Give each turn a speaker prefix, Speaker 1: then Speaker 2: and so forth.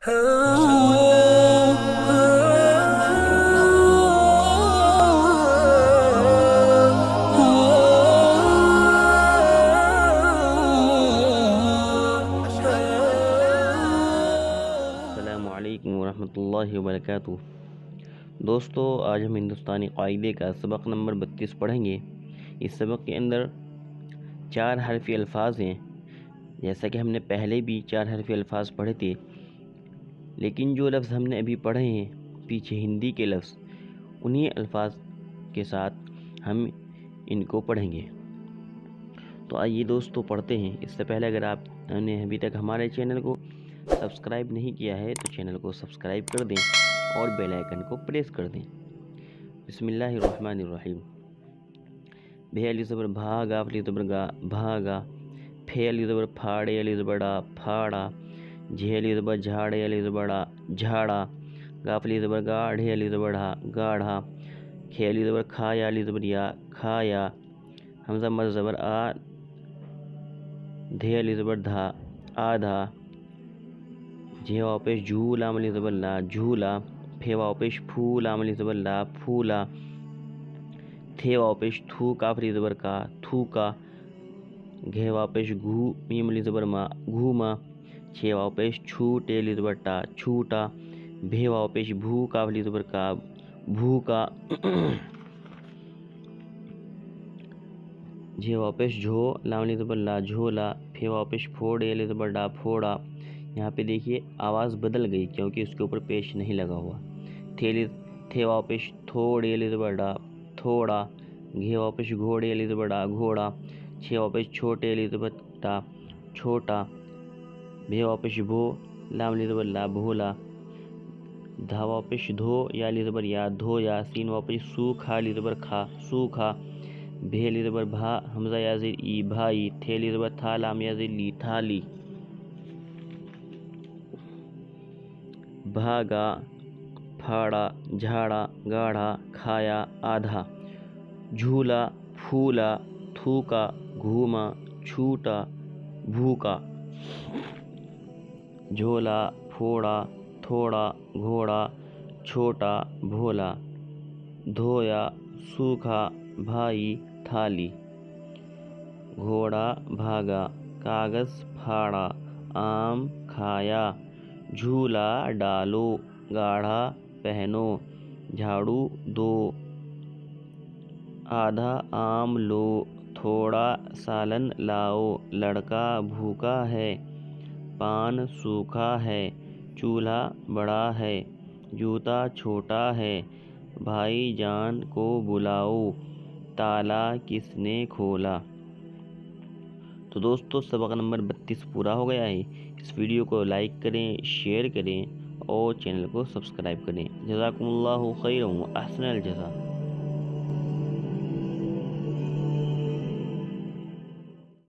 Speaker 1: السلام علیکم ورحمۃ اللہ وبرکاتہ۔ دوستو، آج ہم ہندوستانی قاعدے کا سبق نمبر 32 پڑھیں گے۔ اس سبق کے اندر 4 حرفی الفاظ ہیں۔ جیسا کہ ہم نے پہلے بھی 4 حرفی الفاظ پڑھے تھے، لیکن جو لفظ ہم نے ابھی پڑھے ہیں پیچھے ہندی کے لفظ، انہی الفاظ کے ساتھ ہم ان کو پڑھیں گے۔ تو آئیے دوستو پڑھتے ہیں۔ اس سے پہلے اگر آپ نے ابھی تک ہمارے چینل کو سبسکرائب نہیں کیا ہے تو چینل کو سبسکرائب کر دیں اور بیل آئیکن کو پریس کر دیں۔ بسم اللہ الرحمن الرحیم۔ بے علی زبر بھا، گا علی زبر گا، بھاگا۔ پھے علی زبر پھاڑے، علی زبر ڈا، پھاڑا۔ جھے علی زبر جھاڑے، علی زبر ڈا، جھاڑا۔ گاف علی زبر گاڑھے، علی زبر ڈھا، گاڑھا۔ کھے علی زبر کھایا، علی زبر یا، کھایا۔ حمزہ مد زبر آ، دھے علی زبر دھا، آدھا۔ جھے واو پیش جھو، لام علی زبر لا، جھولا۔ پھے واو پیش پھو، لام علی زبر لا، پھولا۔ تھے واو پیش تھو، کاف علی زبر کا، تھوکا۔ گھے واو پیش گھو، میم علی زبر ما، گھوما۔ چھے واو پیش چھو، ٹے علی زبر ٹا، چھوٹا۔ بھے واو پیش بھو، کاف علی زبر کا، بھوکا۔ جھے واو پیش جھو، لام علی زبر لا، جھولا۔ پھے واو پیش پھوڑے، علی زبر ڈا، پھوڑا۔ یہاں پہ دیکھیے آواز بدل گئی کیونکہ اس کے اوپر پیش نہیں لگا ہوا۔ تھے واو پیش تھوڑے، علی زبر ڈا، تھوڑا۔ گھے واو پیش گھوڑے، علی زبر ڈا، گھوڑا۔ چھے واو پیش چھوٹے، علی زبر ٹا، چھوٹا۔ بھے واو پیش بھو، لام علی زبر لا، بھولا۔ دھا واو پیش دھو، یا علی زبر یا، دھویا۔ سین واو پیش سو، کھا علی زبر کھا، سوکھا۔ بھے علی زبر بھا، حمزہ یا زیر ای، بھائی۔ تھے علی زبر تھا، لام یا زیر لی، تھالی۔ بھاگا، پھاڑا، جھاڑا، گاڑھا، کھایا، آدھا۔ جھولا، پھولا، تھوکا، گھوما، چھوٹا، بھوکا۔ جھولا، پھوڑا، تھوڑا، گھوڑا، چھوٹا، بھولا۔ دھویا، سوکھا، بھائی، تھالی۔ گھوڑا بھاگا، کاغذ پھاڑا، آم کھایا۔ جھولا ڈالو، گاڑھا پہنو، جھاڑو دو۔ آدھا آم لو، تھوڑا سالن لاؤ۔ لڑکا بھوکا ہے، پان سوکھا ہے۔ چولہا بڑا ہے، جوتا چھوٹا ہے۔ بھائی جان کو بلاؤ، تالا کس نے کھولا۔ تو دوستو، سبق نمبر 32 پورا ہو گیا ہے۔ اس ویڈیو کو لائک کریں، شیئر کریں اور چینل کو سبسکرائب کریں۔ جزاکم اللہ خیرا و احسن الجزا۔